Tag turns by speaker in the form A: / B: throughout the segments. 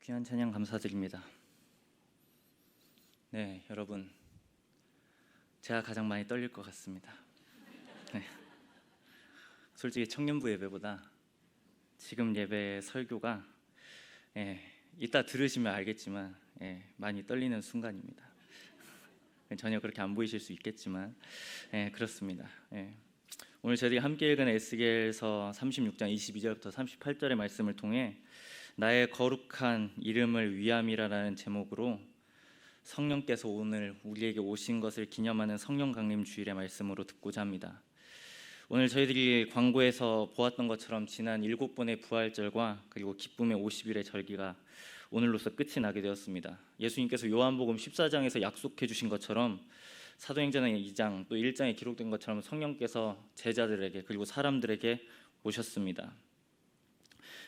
A: 귀한 찬양 감사드립니다. 네, 여러분, 제가 가장 많이 떨릴 것 같습니다. 네. 솔직히 청년부 예배보다 지금 예배 설교가 이따 들으시면 알겠지만 많이 떨리는 순간입니다. 전혀 그렇게 안 보이실 수 있겠지만 그렇습니다. 오늘 저희들이 함께 읽은 에스겔서 36장 22절부터 38절의 말씀을 통해 나의 거룩한 이름을 위함이라는 제목으로 성령께서 오늘 우리에게 오신 것을 기념하는 성령 강림 주일의 말씀으로 듣고자 합니다. 오늘 저희들이 광고에서 보았던 것처럼 지난 7번의 부활절과 그리고 기쁨의 50일의 절기가 오늘로서 끝이 나게 되었습니다. 예수님께서 요한복음 14장에서 약속해 주신 것처럼 사도행전 2장 또 1장에 기록된 것처럼 성령께서 제자들에게 그리고 사람들에게 오셨습니다.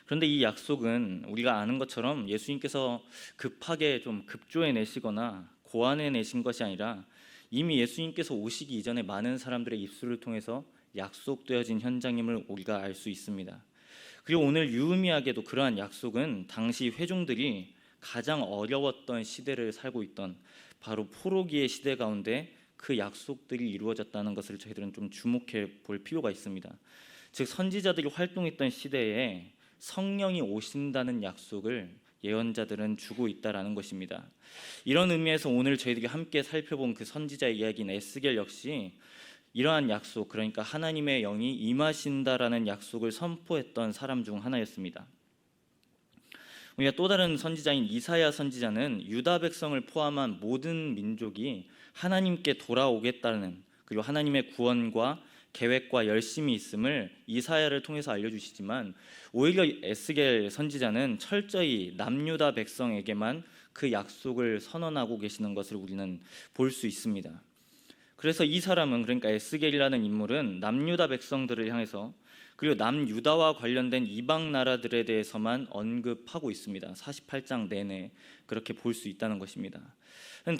A: 그런데 이 약속은 우리가 아는 것처럼 예수님께서 급하게 좀 급조해 내시거나 고안해 내신 것이 아니라 이미 예수님께서 오시기 이전에 많은 사람들의 입술을 통해서 약속되어진 현장임을 우리가 알 수 있습니다. 그리고 오늘 유의미하게도 그러한 약속은 당시 회중들이 가장 어려웠던 시대를 살고 있던 바로 포로기의 시대 가운데 그 약속들이 이루어졌다는 것을 저희들은 좀 주목해 볼 필요가 있습니다. 즉 선지자들이 활동했던 시대에 성령이 오신다는 약속을 예언자들은 주고 있다라는 것입니다. 이런 의미에서 오늘 저희들이 함께 살펴본 그 선지자의 이야기인 에스겔 역시 이러한 약속, 그러니까 하나님의 영이 임하신다라는 약속을 선포했던 사람 중 하나였습니다. 우리가 또 다른 선지자인 이사야 선지자는 유다 백성을 포함한 모든 민족이 하나님께 돌아오겠다는 그리고 하나님의 구원과 계획과 열심이 있음을 이사야를 통해서 알려주시지만 오히려 에스겔 선지자는 철저히 남유다 백성에게만 그 약속을 선언하고 계시는 것을 우리는 볼 수 있습니다. 그래서 이 사람은, 그러니까 에스겔이라는 인물은 남유다 백성들을 향해서 그리고 남유다와 관련된 이방 나라들에 대해서만 언급하고 있습니다. 48장 내내 그렇게 볼 수 있다는 것입니다.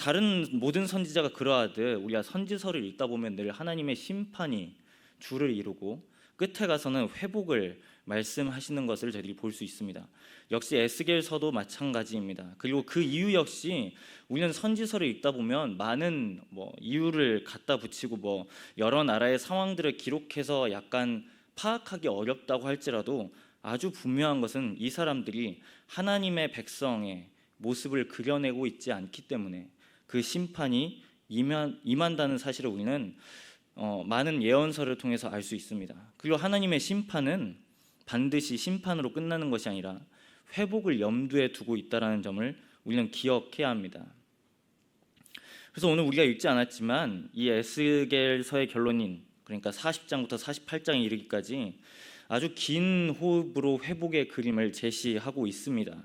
A: 다른 모든 선지자가 그러하듯 우리가 선지서를 읽다 보면 늘 하나님의 심판이 주를 이루고 끝에 가서는 회복을 말씀하시는 것을 저희들이 볼 수 있습니다. 역시 에스겔서도 마찬가지입니다. 그리고 그 이유 역시 우리는 선지서를 읽다 보면 많은 이유를 갖다 붙이고 여러 나라의 상황들을 기록해서 약간 파악하기 어렵다고 할지라도 아주 분명한 것은 이 사람들이 하나님의 백성의 모습을 그려내고 있지 않기 때문에 그 심판이 임한다는 사실을 우리는 많은 예언서를 통해서 알 수 있습니다. 그리고 하나님의 심판은 반드시 심판으로 끝나는 것이 아니라 회복을 염두에 두고 있다는 점을 우리는 기억해야 합니다. 그래서 오늘 우리가 읽지 않았지만 이 에스겔서의 결론인 그러니까 40장부터 48장에 이르기까지 아주 긴 호흡으로 회복의 그림을 제시하고 있습니다.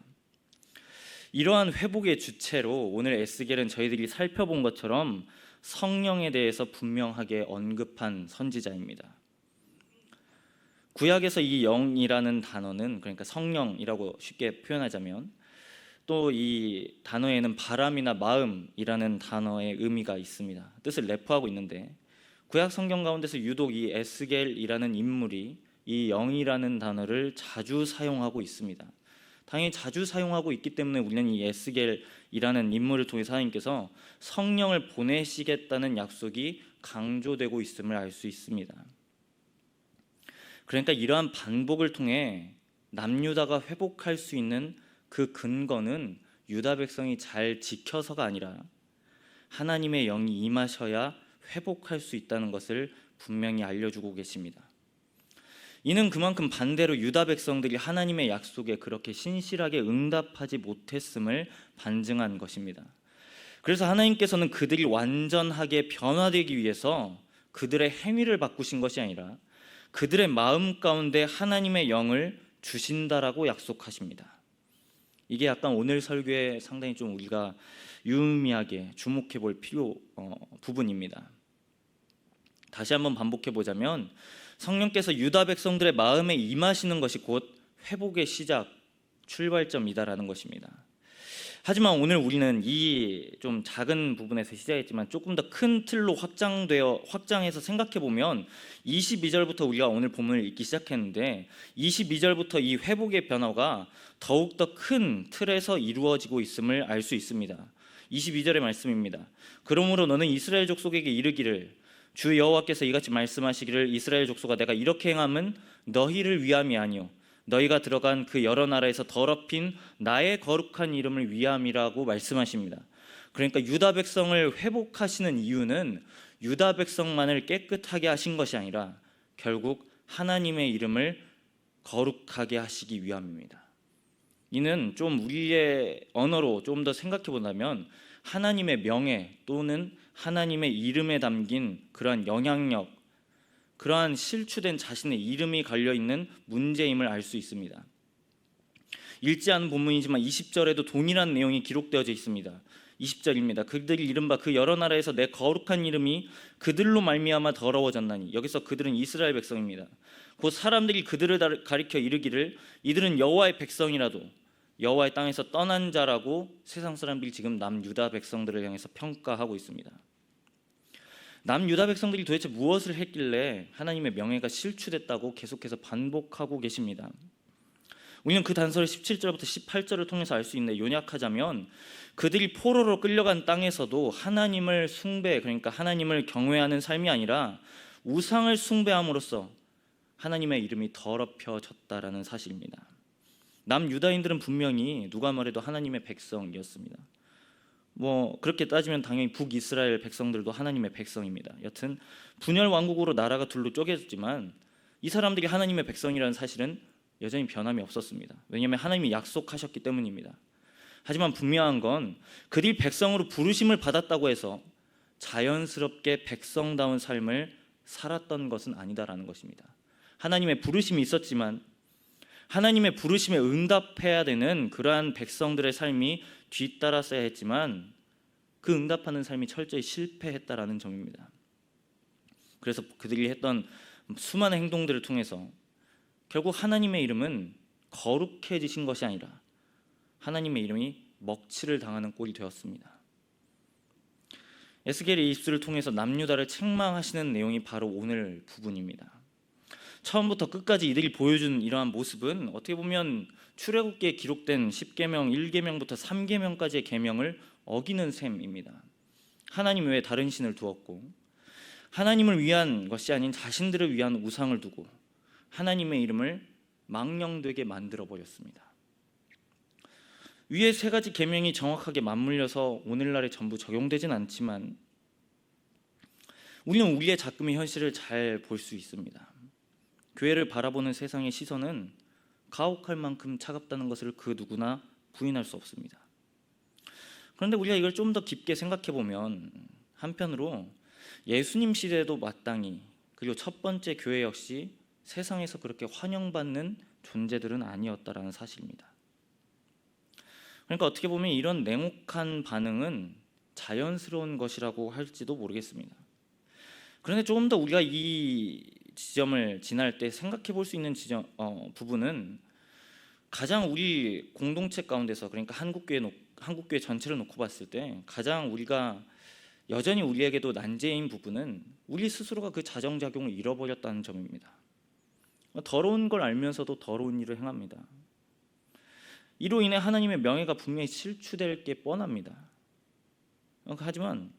A: 이러한 회복의 주체로 오늘 에스겔은 저희들이 살펴본 것처럼 성령에 대해서 분명하게 언급한 선지자입니다. 구약에서 이 영이라는 단어는, 그러니까 성령이라고 쉽게 표현하자면, 또 이 단어에는 바람이나 마음이라는 단어의 의미가 있습니다. 뜻을 내포하고 있는데 구약 성경 가운데서 유독 이 에스겔이라는 인물이 이 영이라는 단어를 자주 사용하고 있습니다. 당연히 자주 사용하고 있기 때문에 우리는 이 에스겔이라는 인물을 통해서 하나님께서 성령을 보내시겠다는 약속이 강조되고 있음을 알 수 있습니다. 그러니까 이러한 반복을 통해 남유다가 회복할 수 있는 그 근거는 유다 백성이 잘 지켜서가 아니라 하나님의 영이 임하셔야 회복할 수 있다는 것을 분명히 알려주고 계십니다. 이는 그만큼 반대로 유다 백성들이 하나님의 약속에 그렇게 신실하게 응답하지 못했음을 반증한 것입니다. 그래서 하나님께서는 그들이 완전하게 변화되기 위해서 그들의 행위를 바꾸신 것이 아니라 그들의 마음 가운데 하나님의 영을 주신다라고 약속하십니다. 이게 약간 오늘 설교에 상당히 좀 우리가 유의미하게 주목해 볼 부분입니다. 다시 한번 반복해 보자면 성령께서 유다 백성들의 마음에 임하시는 것이 곧 회복의 시작, 출발점이다라는 것입니다. 하지만 오늘 우리는 이 좀 작은 부분에서 시작했지만 조금 더 큰 틀로 확장해서 생각해 보면 22절부터 우리가 오늘 본문을 읽기 시작했는데 22절부터 이 회복의 변화가 더욱 더 큰 틀에서 이루어지고 있음을 알 수 있습니다. 22절의 말씀입니다. 그러므로 너는 이스라엘 족속에게 이르기를 주 여호와께서 이같이 말씀하시기를 이스라엘 족속아 내가 이렇게 행함은 너희를 위함이 아니요 너희가 들어간 그 여러 나라에서 더럽힌 나의 거룩한 이름을 위함이라고 말씀하십니다. 그러니까 유다 백성을 회복하시는 이유는 유다 백성만을 깨끗하게 하신 것이 아니라 결국 하나님의 이름을 거룩하게 하시기 위함입니다. 이는 좀 우리의 언어로 좀 더 생각해 본다면 하나님의 명예 또는 하나님의 이름에 담긴 그러한 영향력, 그러한 실추된 자신의 이름이 걸려있는 문제임을 알 수 있습니다. 읽지 않은 본문이지만 20절에도 동일한 내용이 기록되어져 있습니다. 20절입니다. 그들이 이른바 그 여러 나라에서 내 거룩한 이름이 그들로 말미암아 더러워졌나니. 여기서 그들은 이스라엘 백성입니다. 곧 사람들이 그들을 가리켜 이르기를 이들은 여호와의 백성이라도 여호와의 땅에서 떠난 자라고 세상 사람들이 지금 남유다 백성들을 향해서 평가하고 있습니다. 남유다 백성들이 도대체 무엇을 했길래 하나님의 명예가 실추됐다고 계속해서 반복하고 계십니다. 우리는 그 단서를 17절부터 18절을 통해서 알 수 있는데 요약하자면 그들이 포로로 끌려간 땅에서도 하나님을 숭배, 그러니까 하나님을 경외하는 삶이 아니라 우상을 숭배함으로써 하나님의 이름이 더럽혀졌다라는 사실입니다. 남유다인들은 분명히 누가 말해도 하나님의 백성이었습니다. 그렇게 따지면 당연히 북이스라엘 백성들도 하나님의 백성입니다. 여튼 분열 왕국으로 나라가 둘로 쪼개졌지만 이 사람들이 하나님의 백성이라는 사실은 여전히 변함이 없었습니다. 왜냐하면 하나님이 약속하셨기 때문입니다. 하지만 분명한 건 그들이 백성으로 부르심을 받았다고 해서 자연스럽게 백성다운 삶을 살았던 것은 아니다라는 것입니다. 하나님의 부르심이 있었지만 하나님의 부르심에 응답해야 되는 그러한 백성들의 삶이 뒤따랐어야 했지만 그 응답하는 삶이 철저히 실패했다라는 점입니다. 그래서 그들이 했던 수많은 행동들을 통해서 결국 하나님의 이름은 거룩해지신 것이 아니라 하나님의 이름이 먹칠을 당하는 꼴이 되었습니다. 에스겔의 입술을 통해서 남유다를 책망하시는 내용이 바로 오늘 부분입니다. 처음부터 끝까지 이들이 보여준 이러한 모습은 어떻게 보면 출애굽기에 기록된 10계명, 1계명부터 3계명까지의 계명을 어기는 셈입니다. 하나님 외에 다른 신을 두었고 하나님을 위한 것이 아닌 자신들을 위한 우상을 두고 하나님의 이름을 망령되게 만들어 버렸습니다. 위에 세 가지 계명이 정확하게 맞물려서 오늘날에 전부 적용되진 않지만 우리는 우리의 작금의 현실을 잘 볼 수 있습니다. 교회를 바라보는 세상의 시선은 가혹할 만큼 차갑다는 것을 그 누구나 부인할 수 없습니다. 그런데 우리가 이걸 좀 더 깊게 생각해 보면 한편으로 예수님 시대에도 마땅히 그리고 첫 번째 교회 역시 세상에서 그렇게 환영받는 존재들은 아니었다라는 사실입니다. 그러니까 어떻게 보면 이런 냉혹한 반응은 자연스러운 것이라고 할지도 모르겠습니다. 그런데 조금 더 우리가 이 지점을 지날 때 생각해 볼 수 있는 부분은 가장 우리 공동체 가운데서, 그러니까 한국교회 전체를 놓고 봤을 때 가장 우리가 여전히 우리에게도 난제인 부분은 우리 스스로가 그 자정작용을 잃어버렸다는 점입니다. 더러운 걸 알면서도 더러운 일을 행합니다. 이로 인해 하나님의 명예가 분명히 실추될 게 뻔합니다. 하지만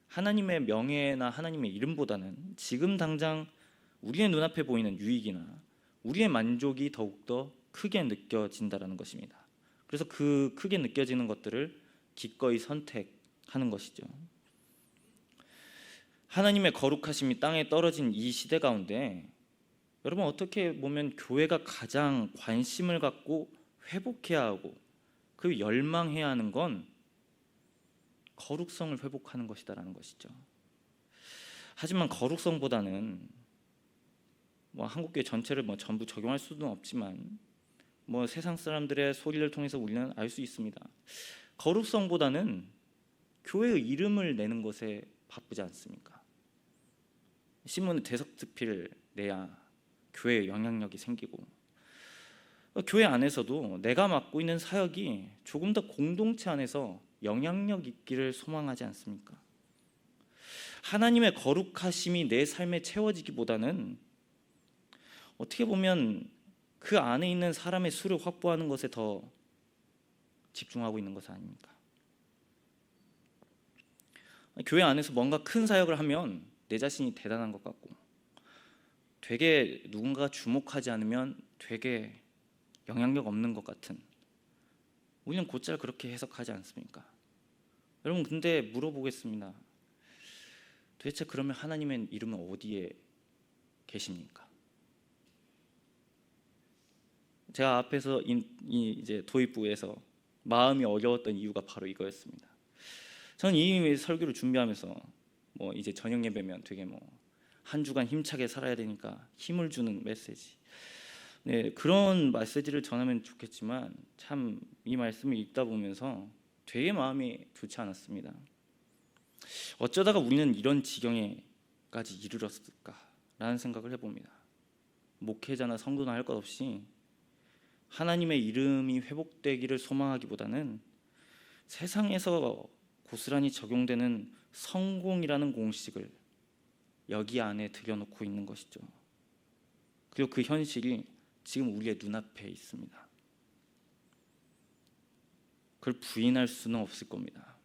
A: 하나님의 명예나 하나님의 이름보다는 지금 당장 우리의 눈앞에 보이는 유익이나 우리의 만족이 더욱더 크게 느껴진다는 것입니다. 그래서 그 크게 느껴지는 것들을 기꺼이 선택하는 것이죠. 하나님의 거룩하심이 땅에 떨어진 이 시대 가운데 여러분 어떻게 보면 교회가 가장 관심을 갖고 회복해야 하고 그 열망해야 하는 건 거룩성을 회복하는 것이다라는 것이죠. 하지만 거룩성보다는 한국교회 전체를 전부 적용할 수는 없지만 세상 사람들의 소리를 통해서 우리는 알 수 있습니다. 거룩성보다는 교회의 이름을 내는 것에 바쁘지 않습니까? 신문에 대석특필 내야 교회의 영향력이 생기고 교회 안에서도 내가 맡고 있는 사역이 조금 더 공동체 안에서 영향력 있기를 소망하지 않습니까? 하나님의 거룩하심이 내 삶에 채워지기보다는 어떻게 보면 그 안에 있는 사람의 수를 확보하는 것에 더 집중하고 있는 것은 아닙니까? 교회 안에서 뭔가 큰 사역을 하면 내 자신이 대단한 것 같고, 되게 누군가가 주목하지 않으면 되게 영향력 없는 것 같은, 우리는 곧잘 그렇게 해석하지 않습니까? 여러분, 근데 물어보겠습니다. 도대체 그러면 하나님의 이름은 어디에 계십니까? 제가 앞에서 이제 도입부에서 마음이 어려웠던 이유가 바로 이거였습니다. 저는 이 설교를 준비하면서 이제 저녁 예배면 되게 한 주간 힘차게 살아야 되니까 힘을 주는 메시지, 네, 그런 메시지를 전하면 좋겠지만 참 이 말씀을 읽다 보면서 되게 마음이 좋지 않았습니다. 어쩌다가 우리는 이런 지경에까지 이르렀을까라는 생각을 해봅니다. 목회자나 성도나 할 것 없이 하나님의 이름이 회복되기를 소망하기보다는 세상에서 고스란히 적용되는 성공이라는 공식을 여기 안에 들여놓고 있는 것이죠. 그리고 그 현실이 지금 우리의 눈앞에 있습니다. 그걸 부인할 수는 없을 겁니다.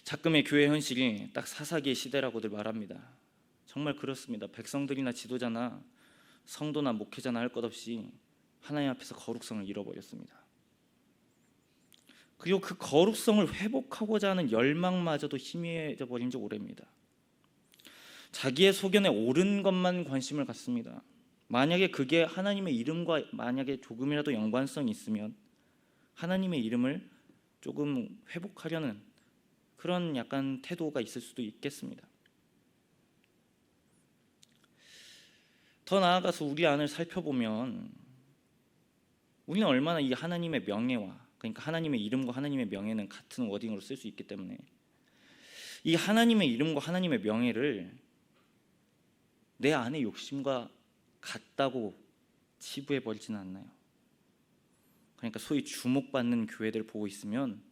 A: 작금의 교회 현실이 딱 사사기의 시대라고들 말합니다. 정말 그렇습니다. 백성들이나 지도자나 성도나 목회자나 할 것 없이 하나님 앞에서 거룩성을 잃어버렸습니다. 그리고 그 거룩성을 회복하고자 하는 열망마저도 희미해져 버린 지 오래입니다. 자기의 소견에 옳은 것만 관심을 갖습니다. 만약에 그게 하나님의 이름과 만약에 조금이라도 연관성이 있으면 하나님의 이름을 조금 회복하려는 그런 약간 태도가 있을 수도 있겠습니다. 더 나아가서 우리 안을 살펴보면 우리는 얼마나 이 하나님의 명예와, 그러니까 하나님의 이름과 하나님의 명예는 같은 워딩으로 쓸 수 있기 때문에 이 하나님의 이름과 하나님의 명예를 내 안의 욕심과 같다고 치부해 버리지는 않나요? 그러니까 소위 주목받는 교회들 보고 있으면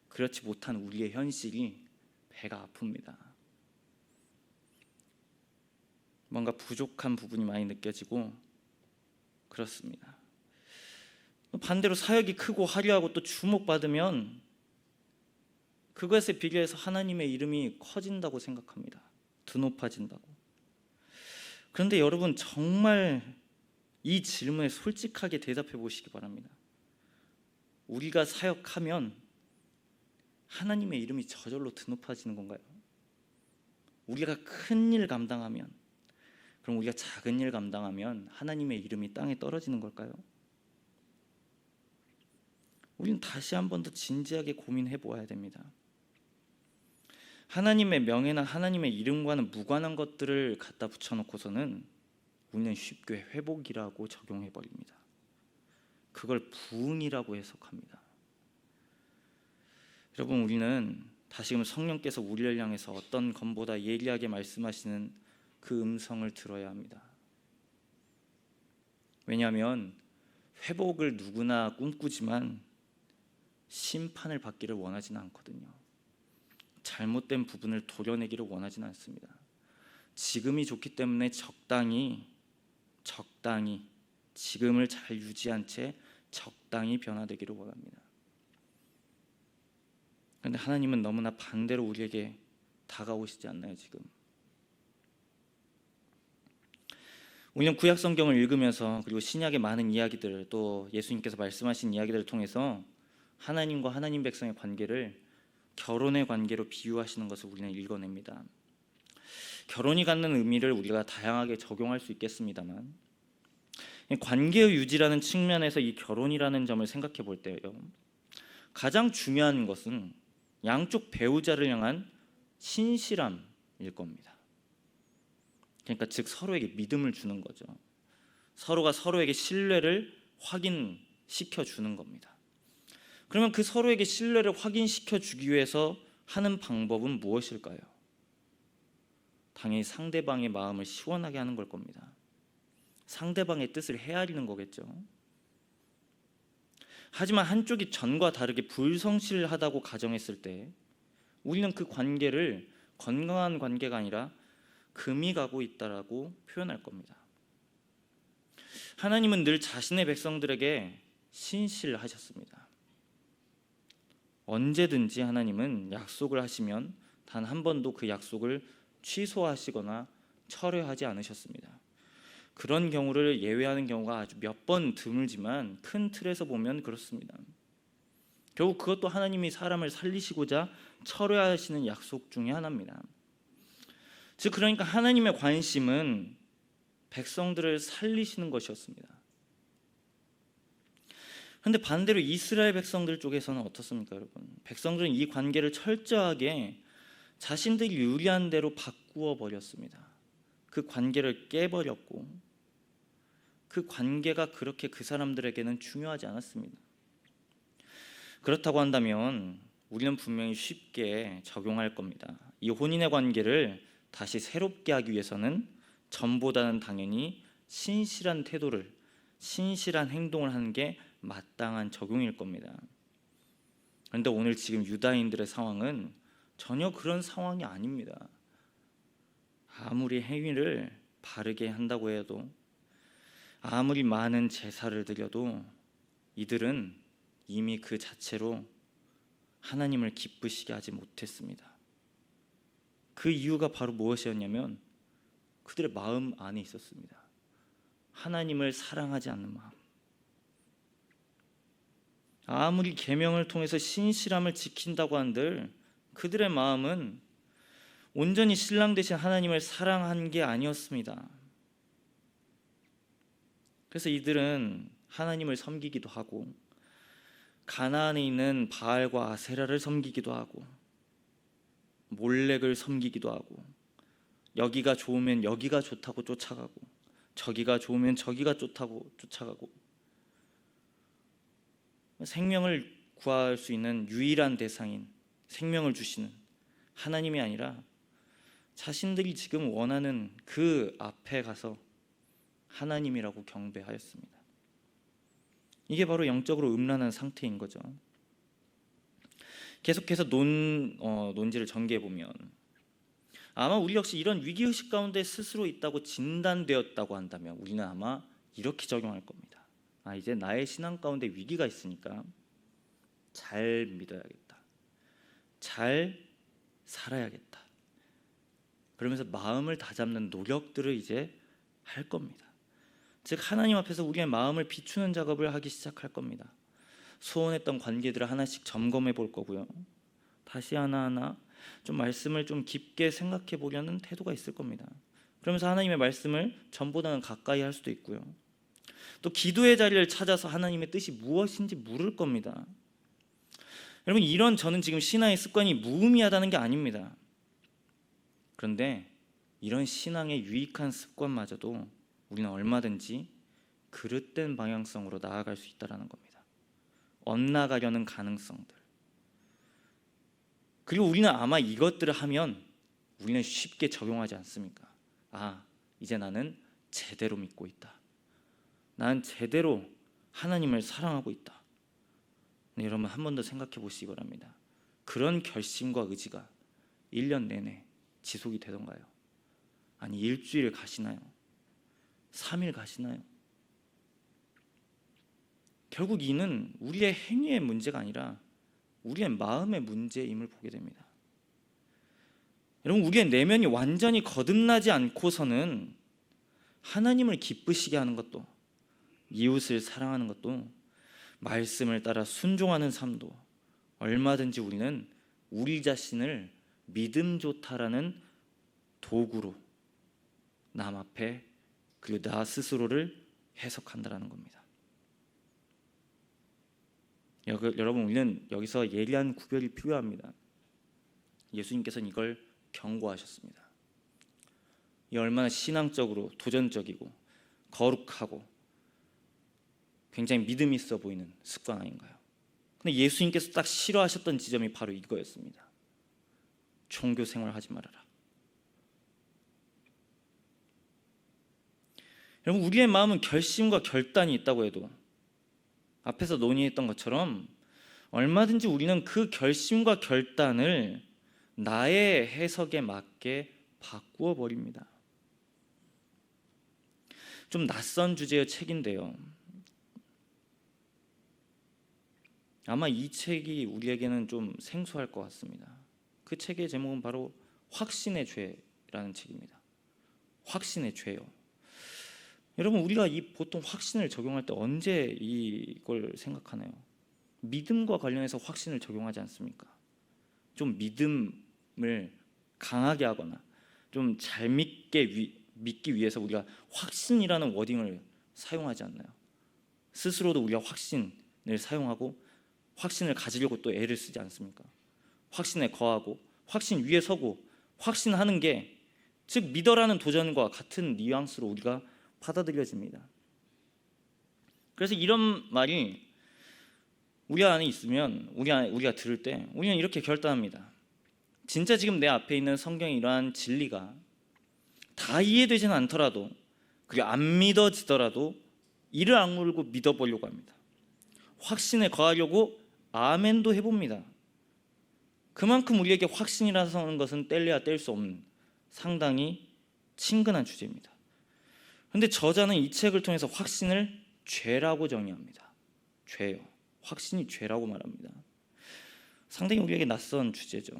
A: 그렇지 못한 우리의 현실이 배가 아픕니다. 뭔가 부족한 부분이 많이 느껴지고 그렇습니다. 반대로 사역이 크고 화려하고 또 주목받으면 그것에 비교해서 하나님의 이름이 커진다고 생각합니다. 드높아진다고. 그런데 여러분, 정말 이 질문에 솔직하게 대답해 보시기 바랍니다. 우리가 사역하면 하나님의 이름이 저절로 드높아지는 건가요? 우리가 큰 일 감당하면, 그럼 우리가 작은 일 감당하면 하나님의 이름이 땅에 떨어지는 걸까요? 우리는 다시 한 번 더 진지하게 고민해 보아야 됩니다. 하나님의 명예나 하나님의 이름과는 무관한 것들을 갖다 붙여놓고서는 우리는 쉽게 회복이라고 적용해 버립니다. 그걸 부흥이라고 해석합니다. 여러분, 우리는 다시금 성령께서 우리를 향해서 어떤 것보다 예리하게 말씀하시는 그 음성을 들어야 합니다. 왜냐하면 회복을 누구나 꿈꾸지만 심판을 받기를 원하지는 않거든요. 잘못된 부분을 도려내기를 원하지는 않습니다. 지금이 좋기 때문에 적당히 지금을 잘 유지한 채 적당히 변화되기를 원합니다. 그런데 하나님은 너무나 반대로 우리에게 다가오시지 않나요? 지금 우리는 구약 성경을 읽으면서 그리고 신약의 많은 이야기들, 또 예수님께서 말씀하신 이야기들을 통해서 하나님과 하나님 백성의 관계를 결혼의 관계로 비유하시는 것을 우리는 읽어냅니다. 결혼이 갖는 의미를 우리가 다양하게 적용할 수 있겠습니다만, 관계의 유지라는 측면에서 이 결혼이라는 점을 생각해 볼 때요, 가장 중요한 것은 양쪽 배우자를 향한 신실함일 겁니다. 그러니까 즉 서로에게 믿음을 주는 거죠. 서로가 서로에게 신뢰를 확인시켜 주는 겁니다. 그러면 그 서로에게 신뢰를 확인시켜 주기 위해서 하는 방법은 무엇일까요? 당연히 상대방의 마음을 시원하게 하는 걸 겁니다. 상대방의 뜻을 헤아리는 거겠죠. 하지만 한쪽이 전과 다르게 불성실하다고 가정했을 때 우리는 그 관계를 건강한 관계가 아니라 금이 가고 있다라고 표현할 겁니다. 하나님은 늘 자신의 백성들에게 신실하셨습니다. 언제든지 하나님은 약속을 하시면 단 한 번도 그 약속을 취소하시거나 철회하지 않으셨습니다. 그런 경우를 예외하는 경우가 아주 몇 번 드물지만 큰 틀에서 보면 그렇습니다. 결국 그것도 하나님이 사람을 살리시고자 철회하시는 약속 중에 하나입니다. 즉 그러니까 하나님의 관심은 백성들을 살리시는 것이었습니다. 그런데 반대로 이스라엘 백성들 쪽에서는 어떻습니까, 여러분? 백성들은 이 관계를 철저하게 자신들이 유리한 대로 바꾸어 버렸습니다. 그 관계를 깨버렸고 그 관계가 그렇게 그 사람들에게는 중요하지 않았습니다. 그렇다고 한다면 우리는 분명히 쉽게 적용할 겁니다. 이 혼인의 관계를 다시 새롭게 하기 위해서는 전보다는 당연히 신실한 태도를, 신실한 행동을 하는 게 마땅한 적용일 겁니다. 그런데 오늘 지금 유다인들의 상황은 전혀 그런 상황이 아닙니다. 아무리 행위를 바르게 한다고 해도, 아무리 많은 제사를 드려도 이들은 이미 그 자체로 하나님을 기쁘시게 하지 못했습니다. 그 이유가 바로 무엇이었냐면 그들의 마음 안에 있었습니다. 하나님을 사랑하지 않는 마음. 아무리 계명을 통해서 신실함을 지킨다고 한들 그들의 마음은 온전히 신랑 되신 하나님을 사랑한 게 아니었습니다. 그래서 이들은 하나님을 섬기기도 하고 가나안에 있는 바알과 아세라를 섬기기도 하고 몰렉을 섬기기도 하고 여기가 좋으면 여기가 좋다고 쫓아가고 저기가 좋으면 저기가 좋다고 쫓아가고 생명을 구할 수 있는 유일한 대상인 생명을 주시는 하나님이 아니라 자신들이 지금 원하는 그 앞에 가서 하나님이라고 경배하였습니다. 이게 바로 영적으로 음란한 상태인 거죠. 계속해서 논지를 전개해 보면 아마 우리 역시 이런 위기의식 가운데 스스로 있다고 진단되었다고 한다면 우리는 아마 이렇게 적용할 겁니다. 이제 나의 신앙 가운데 위기가 있으니까 잘 믿어야겠다, 잘 살아야겠다, 그러면서 마음을 다잡는 노력들을 이제 할 겁니다. 즉 하나님 앞에서 우리의 마음을 비추는 작업을 하기 시작할 겁니다. 소원했던 관계들을 하나씩 점검해 볼 거고요. 다시 하나하나 좀 말씀을 좀 깊게 생각해 보려는 태도가 있을 겁니다. 그러면서 하나님의 말씀을 전보다는 가까이 할 수도 있고요. 또 기도의 자리를 찾아서 하나님의 뜻이 무엇인지 물을 겁니다. 여러분, 이런 저는 지금 신앙의 습관이 무의미하다는 게 아닙니다. 그런데 이런 신앙의 유익한 습관마저도 우리는 얼마든지 그릇된 방향성으로 나아갈 수 있다는 겁니다. 엇나가려는 가능성들. 그리고 우리는 아마 이것들을 하면 우리는 쉽게 적용하지 않습니까? 이제 나는 제대로 믿고 있다. 나는 제대로 하나님을 사랑하고 있다. 네, 여러분 한 번 더 생각해 보시기 바랍니다. 그런 결심과 의지가 1년 내내 지속이 되던가요? 아니 일주일 가시나요? 3일 가시나요? 결국 이는 우리의 행위의 문제가 아니라 우리의 마음의 문제임을 보게 됩니다. 여러분, 우리의 내면이 완전히 거듭나지 않고서는 하나님을 기쁘시게 하는 것도, 이웃을 사랑하는 것도, 말씀을 따라 순종하는 삶도 얼마든지 우리는 우리 자신을 믿음 좋다라는 도구로 남 앞에 그리고 나 스스로를 해석한다라는 겁니다. 여러분, 우리는 여기서 예리한 구별이 필요합니다. 예수님께서는 이걸 경고하셨습니다. 이 얼마나 신앙적으로 도전적이고 거룩하고 굉장히 믿음 있어 보이는 습관 아닌가요? 근데 예수님께서 딱 싫어하셨던 지점이 바로 이거였습니다. 종교 생활하지 말아라. 여러분, 우리의 마음은 결심과 결단이 있다고 해도 앞에서 논의했던 것처럼 얼마든지 우리는 그 결심과 결단을 나의 해석에 맞게 바꾸어 버립니다. 좀 낯선 주제의 책인데요, 아마 이 책이 우리에게는 좀 생소할 것 같습니다. 그 책의 제목은 바로 확신의 죄라는 책입니다. 확신의 죄요. 여러분, 우리가 이 보통 확신을 적용할 때 언제 이걸 생각하나요? 믿음과 관련해서 확신을 적용하지 않습니까? 좀 믿음을 강하게 하거나 좀 잘 믿기 위해서 우리가 확신이라는 워딩을 사용하지 않나요? 스스로도 우리가 확신을 사용하고 확신을 가지려고 또 애를 쓰지 않습니까? 확신에 거하고 확신 위에 서고 확신하는 게 즉 믿어라는 도전과 같은 뉘앙스로 우리가 받아들여집니다. 그래서 이런 말이 우리 안에 있으면 우리가 들을 때 우리는 이렇게 결단합니다. 진짜 지금 내 앞에 있는 성경의 이러한 진리가 다 이해되지는 않더라도, 그리고 안 믿어지더라도 이를 악물고 믿어보려고 합니다. 확신에 거하려고 아멘도 해봅니다. 그만큼 우리에게 확신이라는 것은 뗄래야 뗄 수 없는 상당히 친근한 주제입니다. 그런데 저자는 이 책을 통해서 확신을 죄라고 정의합니다. 죄요. 확신이 죄라고 말합니다. 상당히 우리에게 낯선 주제죠.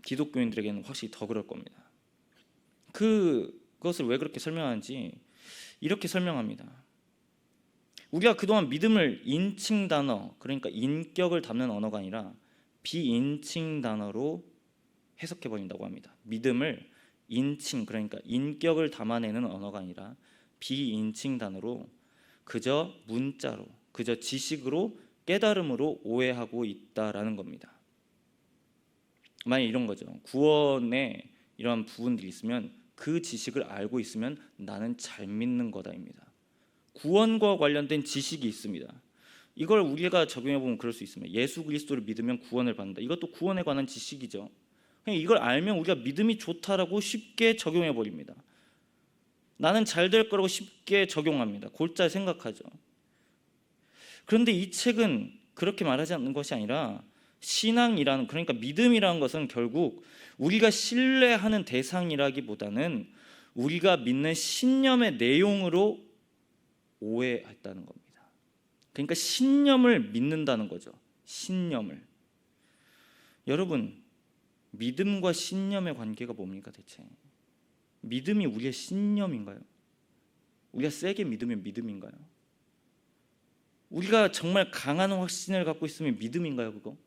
A: 기독교인들에게는 확실히 더 그럴 겁니다. 그것을 왜 그렇게 설명하는지 이렇게 설명합니다. 우리가 그동안 믿음을 인칭 단어, 그러니까 인격을 담는 언어가 아니라 비인칭 단어로 해석해 버린다고 합니다. 믿음을 인칭, 그러니까 인격을 담아내는 언어가 아니라 비인칭 단어로 그저 문자로, 그저 지식으로, 깨달음으로 오해하고 있다라는 겁니다. 만약 이런 거죠. 구원에 이러한 부분들이 있으면 그 지식을 알고 있으면 나는 잘 믿는 거다입니다. 구원과 관련된 지식이 있습니다. 이걸 우리가 적용해 보면 그럴 수 있습니다. 예수 그리스도를 믿으면 구원을 받는다. 이것도 구원에 관한 지식이죠. 그냥 이걸 알면 우리가 믿음이 좋다라고 쉽게 적용해 버립니다. 나는 잘 될 거라고 쉽게 적용합니다. 골자 생각하죠. 그런데 이 책은 그렇게 말하지 않는 것이 아니라 신앙이라는, 그러니까 믿음이라는 것은 결국 우리가 신뢰하는 대상이라기보다는 우리가 믿는 신념의 내용으로 오해했다는 겁니다. 그러니까 신념을 믿는다는 거죠. 신념을. 여러분, 믿음과 신념의 관계가 뭡니까 대체? 믿음이 우리의 신념인가요? 우리가 세게 믿으면 믿음인가요? 우리가 정말 강한 확신을 갖고 있으면 믿음인가요, 그거?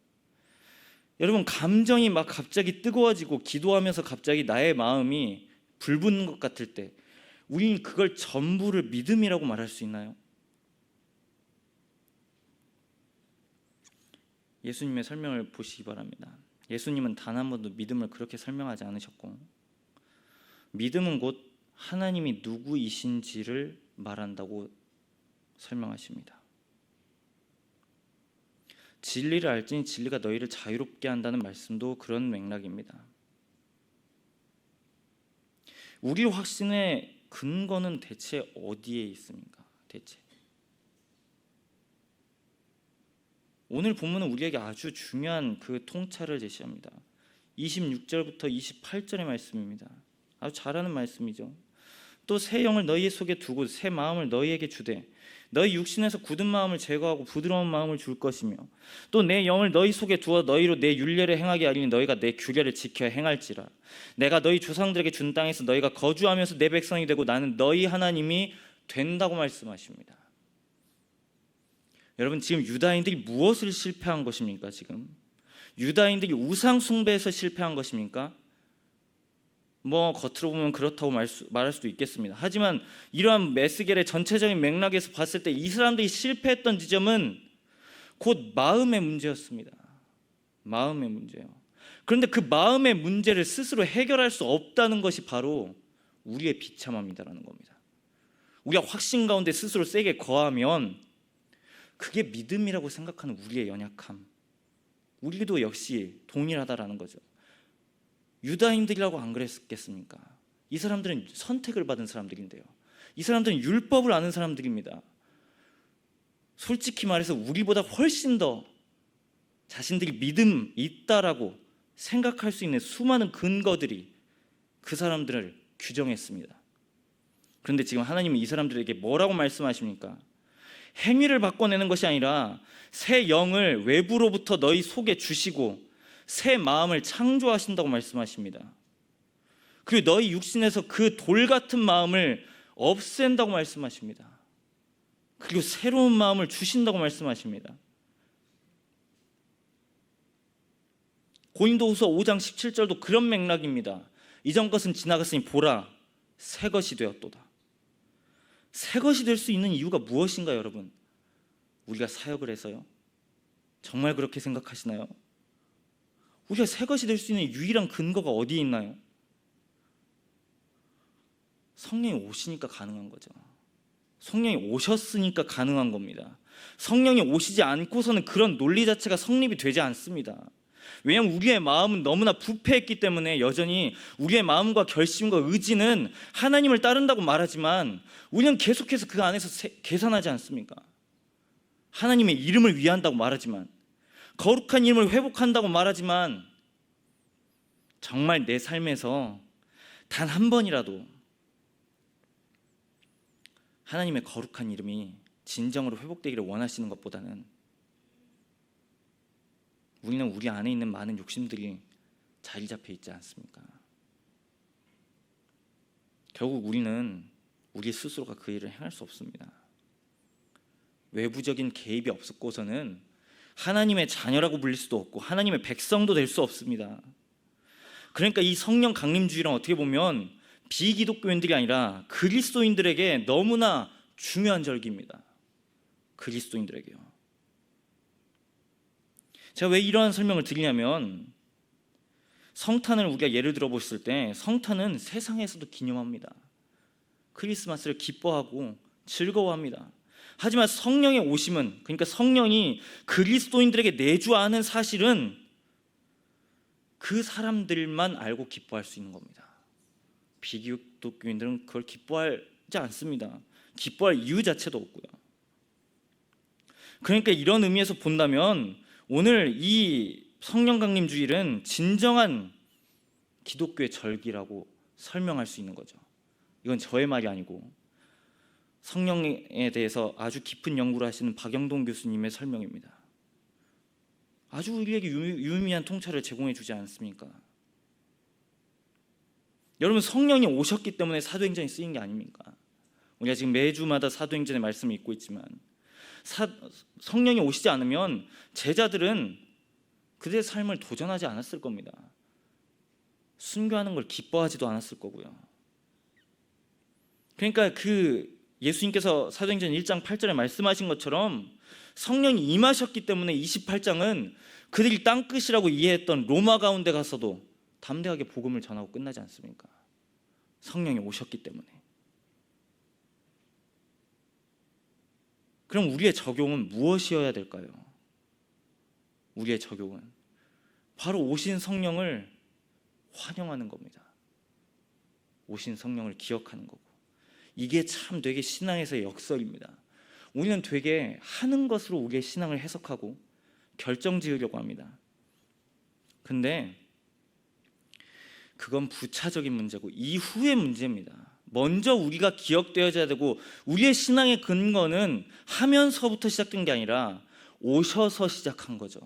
A: 여러분, 감정이 막 갑자기 뜨거워지고 기도하면서 갑자기 나의 마음이 불붙는 것 같을 때 우리는 그걸 전부를 믿음이라고 말할 수 있나요? 예수님의 설명을 보시기 바랍니다. 예수님은 단 한 번도 믿음을 그렇게 설명하지 않으셨고, 믿음은 곧 하나님이 누구이신지를 말한다고 설명하십니다. 진리를 알지니 진리가 너희를 자유롭게 한다는 말씀도 그런 맥락입니다. 우리 확신의 근거는 대체 어디에 있습니까? 대체 오늘 본문은 우리에게 아주 중요한 그 통찰을 제시합니다. 26절부터 28절의 말씀입니다. 아주 잘 아는 말씀이죠. 또 새 영을 너희 속에 두고 새 마음을 너희에게 주되 너희 육신에서 굳은 마음을 제거하고 부드러운 마음을 줄 것이며 또 내 영을 너희 속에 두어 너희로 내 율례를 행하게 하리니 너희가 내 규례를 지켜 행할지라. 내가 너희 조상들에게 준 땅에서 너희가 거주하면서 내 백성이 되고 나는 너희 하나님이 된다고 말씀하십니다. 여러분, 지금 유다인들이 무엇을 실패한 것입니까? 지금 유다인들이 우상 숭배에서 실패한 것입니까? 뭐 겉으로 보면 그렇다고 말할 수도 있겠습니다. 하지만 이러한 메스겔의 전체적인 맥락에서 봤을 때 이 사람들이 실패했던 지점은 곧 마음의 문제였습니다. 마음의 문제요. 그런데 그 마음의 문제를 스스로 해결할 수 없다는 것이 바로 우리의 비참함이다라는 겁니다. 우리가 확신 가운데 스스로 세게 거하면 그게 믿음이라고 생각하는 우리의 연약함, 우리도 역시 동일하다라는 거죠. 유다인들이라고 안 그랬겠습니까? 이 사람들은 선택을 받은 사람들인데요. 이 사람들은 율법을 아는 사람들입니다. 솔직히 말해서 우리보다 훨씬 더 자신들이 믿음 있다라고 생각할 수 있는 수많은 근거들이 그 사람들을 규정했습니다. 그런데 지금 하나님은 이 사람들에게 뭐라고 말씀하십니까? 행위를 바꿔내는 것이 아니라 새 영을 외부로부터 너희 속에 주시고 새 마음을 창조하신다고 말씀하십니다. 그리고 너희 육신에서 그 돌 같은 마음을 없앤다고 말씀하십니다. 그리고 새로운 마음을 주신다고 말씀하십니다. 고린도후서 5장 17절도 그런 맥락입니다. 이전 것은 지나갔으니 보라, 새 것이 되었도다. 새 것이 될 수 있는 이유가 무엇인가요, 여러분? 우리가 사역을 해서요? 정말 그렇게 생각하시나요? 우리가 새 것이 될 수 있는 유일한 근거가 어디에 있나요? 성령이 오시니까 가능한 거죠. 성령이 오셨으니까 가능한 겁니다. 성령이 오시지 않고서는 그런 논리 자체가 성립이 되지 않습니다. 왜냐하면 우리의 마음은 너무나 부패했기 때문에 여전히 우리의 마음과 결심과 의지는 하나님을 따른다고 말하지만 우리는 계속해서 그 안에서 계산하지 않습니까? 하나님의 이름을 위한다고 말하지만, 거룩한 이름을 회복한다고 말하지만, 정말 내 삶에서 단 한 번이라도 하나님의 거룩한 이름이 진정으로 회복되기를 원하시는 것보다는 우리는 우리 안에 있는 많은 욕심들이 자리 잡혀 있지 않습니까? 결국 우리는 우리 스스로가 그 일을 행할 수 없습니다. 외부적인 개입이 없었고서는 하나님의 자녀라고 불릴 수도 없고 하나님의 백성도 될 수 없습니다. 그러니까 이 성령 강림주의란 어떻게 보면 비기독교인들이 아니라 그리스도인들에게 너무나 중요한 절기입니다. 그리스도인들에게요. 제가 왜 이러한 설명을 드리냐면, 성탄을 우리가 예를 들어 보실 때 성탄은 세상에서도 기념합니다. 크리스마스를 기뻐하고 즐거워합니다. 하지만 성령의 오심은, 그러니까 성령이 그리스도인들에게 내주하는 사실은 그 사람들만 알고 기뻐할 수 있는 겁니다. 비기독교인들은 그걸 기뻐하지 않습니다. 기뻐할 이유 자체도 없고요. 그러니까 이런 의미에서 본다면 오늘 이 성령 강림 주일은 진정한 기독교의 절기라고 설명할 수 있는 거죠. 이건 저의 말이 아니고 성령에 대해서 아주 깊은 연구를 하시는 박영동 교수님의 설명입니다. 아주 우리에게 유의미한 통찰을 제공해 주지 않습니까? 여러분, 성령이 오셨기 때문에 사도행전이 쓰인 게 아닙니까? 우리가 지금 매주마다 사도행전의 말씀을 읽고 있지만 성령이 오시지 않으면 제자들은 그들의 삶을 도전하지 않았을 겁니다. 순교하는 걸 기뻐하지도 않았을 거고요. 그러니까 그 예수님께서 사도행전 1장 8절에 말씀하신 것처럼 성령이 임하셨기 때문에 28장은 그들이 땅끝이라고 이해했던 로마 가운데 가서도 담대하게 복음을 전하고 끝나지 않습니까? 성령이 오셨기 때문에. 그럼 우리의 적용은 무엇이어야 될까요? 우리의 적용은 바로 오신 성령을 환영하는 겁니다. 오신 성령을 기억하는 거고. 이게 참 되게 신앙에서의 역설입니다. 우리는 되게 하는 것으로 우리의 신앙을 해석하고 결정 지으려고 합니다. 근데 그건 부차적인 문제고 이후의 문제입니다. 먼저 우리가 기억되어져야 되고, 우리의 신앙의 근거는 하면서부터 시작된 게 아니라 오셔서 시작한 거죠.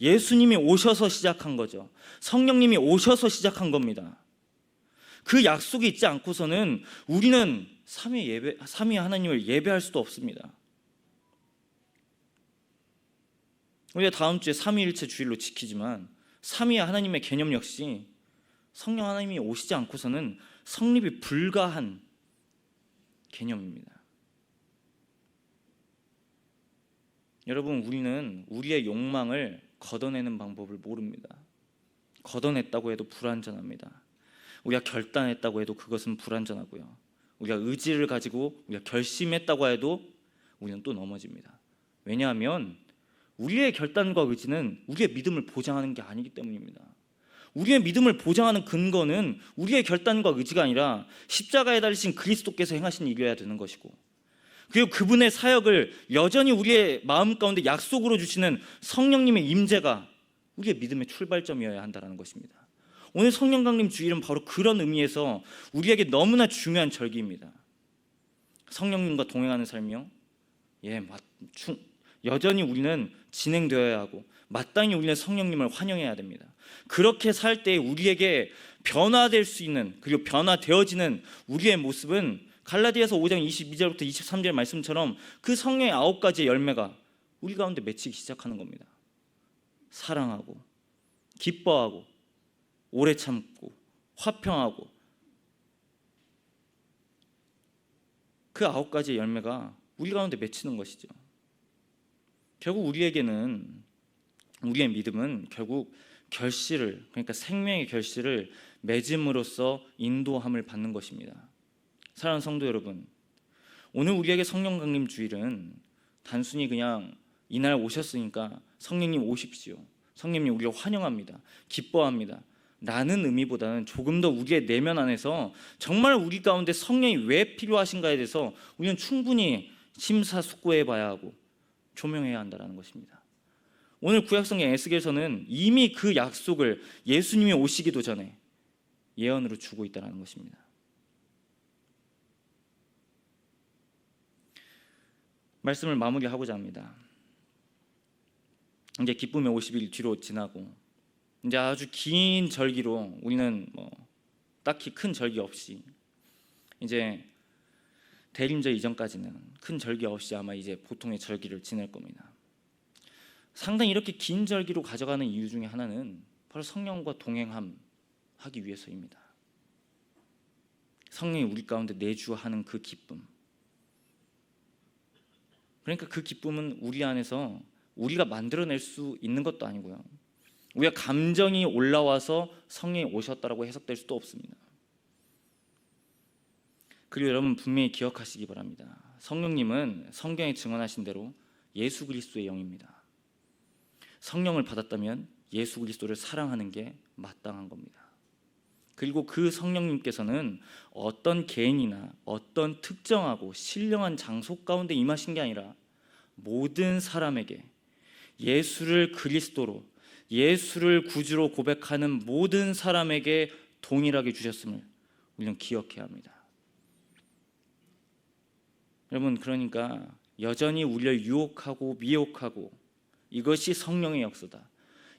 A: 예수님이 오셔서 시작한 거죠. 성령님이 오셔서 시작한 겁니다. 그 약속이 있지 않고서는 우리는 삼위 하나님을 예배할 수도 없습니다. 우리가 다음 주에 삼위일체 주일로 지키지만 삼위 하나님의 개념 역시 성령 하나님이 오시지 않고서는 성립이 불가한 개념입니다. 여러분, 우리는 우리의 욕망을 걷어내는 방법을 모릅니다. 걷어냈다고 해도 불완전합니다. 우리가 결단했다고 해도 그것은 불완전하고요. 우리가 의지를 가지고 우리가 결심했다고 해도 우리는 또 넘어집니다. 왜냐하면 우리의 결단과 의지는 우리의 믿음을 보장하는 게 아니기 때문입니다. 우리의 믿음을 보장하는 근거는 우리의 결단과 의지가 아니라 십자가에 달리신 그리스도께서 행하신 일이어야 되는 것이고, 그리고 그분의 사역을 여전히 우리의 마음 가운데 약속으로 주시는 성령님의 임재가 우리의 믿음의 출발점이어야 한다는 것입니다. 오늘 성령 강림 주일은 바로 그런 의미에서 우리에게 너무나 중요한 절기입니다. 성령님과 동행하는 삶이요, 여전히 우리는 진행되어야 하고 마땅히 우리는 성령님을 환영해야 됩니다. 그렇게 살 때 우리에게 변화될 수 있는, 그리고 변화되어지는 우리의 모습은 갈라디아서 5장 22절부터 23절 말씀처럼 그 성령의 9가지의 열매가 우리 가운데 맺히기 시작하는 겁니다. 사랑하고, 기뻐하고, 오래 참고, 화평하고, 그 9가지의 열매가 우리 가운데 맺히는 것이죠. 결국 우리에게는, 우리의 믿음은 결국 결실을, 그러니까 생명의 결실을 맺음으로써 인도함을 받는 것입니다. 사랑하는 성도 여러분, 오늘 우리에게 성령 강림 주일은 단순히 그냥 이날 오셨으니까 성령님 오십시오, 성령님 우리를 환영합니다, 기뻐합니다 라는 의미보다는 조금 더 우리의 내면 안에서 정말 우리 가운데 성령이 왜 필요하신가에 대해서 우리는 충분히 심사숙고해 봐야 하고 조명해야 한다는 것입니다. 오늘 구약성경 에스겔서는 이미 그 약속을 예수님이 오시기도 전에 예언으로 주고 있다는 것입니다. 말씀을 마무리하고자 합니다. 이제 기쁨의 50일 뒤로 지나고 이제 아주 긴 절기로, 우리는 딱히 큰 절기 없이 이제 대림절 이전까지는 큰 절기 없이 아마 이제 보통의 절기를 지낼 겁니다. 상당히 이렇게 긴 절기로 가져가는 이유 중에 하나는 바로 성령과 동행하기 위해서입니다. 성령이 우리 가운데 내주하는 그 기쁨, 그러니까 그 기쁨은 우리 안에서 우리가 만들어낼 수 있는 것도 아니고요, 우리가 감정이 올라와서 성령이 오셨다라고 해석될 수도 없습니다. 그리고 여러분 분명히 기억하시기 바랍니다. 성령님은 성경에 증언하신 대로 예수 그리스도의 영입니다. 성령을 받았다면 예수 그리스도를 사랑하는 게 마땅한 겁니다. 그리고 그 성령님께서는 어떤 개인이나 어떤 특정하고 신령한 장소 가운데 임하신 게 아니라 모든 사람에게 예수를 그리스도로, 예수를 구주로 고백하는 모든 사람에게 동일하게 주셨음을 우리는 기억해야 합니다. 여러분, 그러니까 여전히 우리를 유혹하고 미혹하고 이것이 성령의 역사다,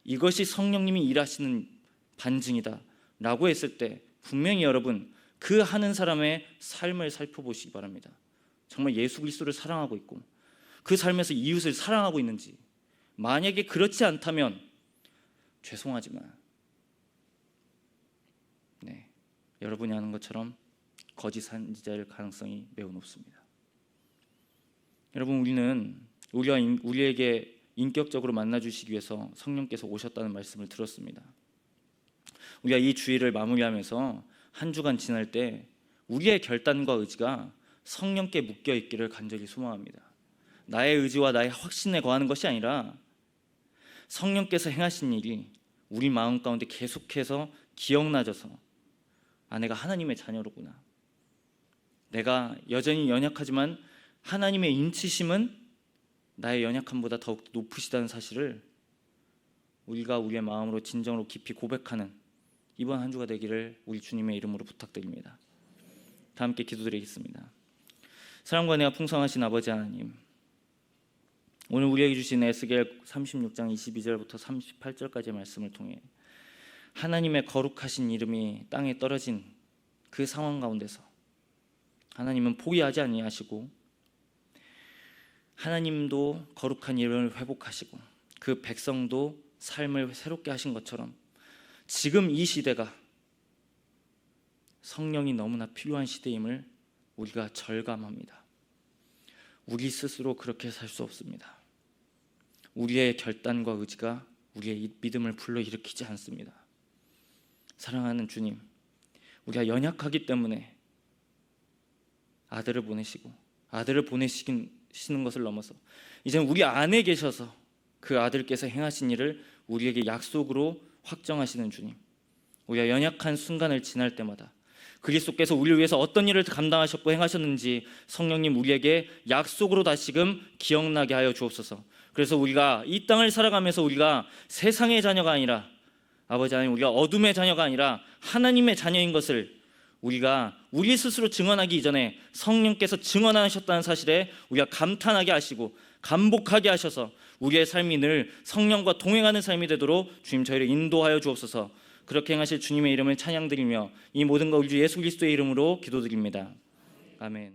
A: 이것이 성령님이 일하시는 반증이다 라고 했을 때 분명히 여러분 그 하는 사람의 삶을 살펴보시기 바랍니다. 정말 예수 그리스도를 사랑하고 있고 그 삶에서 이웃을 사랑하고 있는지, 만약에 그렇지 않다면 죄송하지만 여러분이 하는 것처럼 거짓 선지자일 가능성이 매우 높습니다. 여러분, 우리에게 인격적으로 만나주시기 위해서 성령께서 오셨다는 말씀을 들었습니다. 우리가 이 주일을 마무리하면서 한 주간 지날 때 우리의 결단과 의지가 성령께 묶여 있기를 간절히 소망합니다. 나의 의지와 나의 확신에 거하는 것이 아니라 성령께서 행하신 일이 우리 마음 가운데 계속해서 기억나져서 내가 하나님의 자녀로구나, 내가 여전히 연약하지만 하나님의 인치심은 나의 연약함보다 더욱 높으시다는 사실을 우리가 우리의 마음으로 진정으로 깊이 고백하는 이번 한 주가 되기를 우리 주님의 이름으로 부탁드립니다. 다 함께 기도드리겠습니다. 사랑과 은혜가 풍성하신 아버지 하나님, 오늘 우리에게 주신 에스겔 36장 22절부터 38절까지의 말씀을 통해 하나님의 거룩하신 이름이 땅에 떨어진 그 상황 가운데서 하나님은 포기하지 아니하시고 하나님도 거룩한 이름을 회복하시고 그 백성도 삶을 새롭게 하신 것처럼 지금 이 시대가 성령이 너무나 필요한 시대임을 우리가 절감합니다. 우리 스스로 그렇게 살 수 없습니다. 우리의 결단과 의지가 우리의 믿음을 불러일으키지 않습니다. 사랑하는 주님, 우리가 연약하기 때문에 아들을 보내시고 아들을 보내시는 것을 넘어서 이제 우리 안에 계셔서 그 아들께서 행하신 일을 우리에게 약속으로 확정하시는 주님, 우리가 연약한 순간을 지날 때마다 그리스도께서 우리를 위해서 어떤 일을 감당하셨고 행하셨는지 성령님 우리에게 약속으로 다시금 기억나게 하여 주옵소서. 그래서 우리가 이 땅을 살아가면서 우리가 세상의 자녀가 아니라 아버지 하나님, 우리가 어둠의 자녀가 아니라 하나님의 자녀인 것을 우리가 우리 스스로 증언하기 이전에 성령께서 증언하셨다는 사실에 우리가 감탄하게 하시고 감복하게 하셔서 우리의 삶이 늘 성령과 동행하는 삶이 되도록 주님 저희를 인도하여 주옵소서. 그렇게 행하실 주님의 이름을 찬양드리며 이 모든 것 우리 주 예수 그리스도의 이름으로 기도드립니다. 아멘.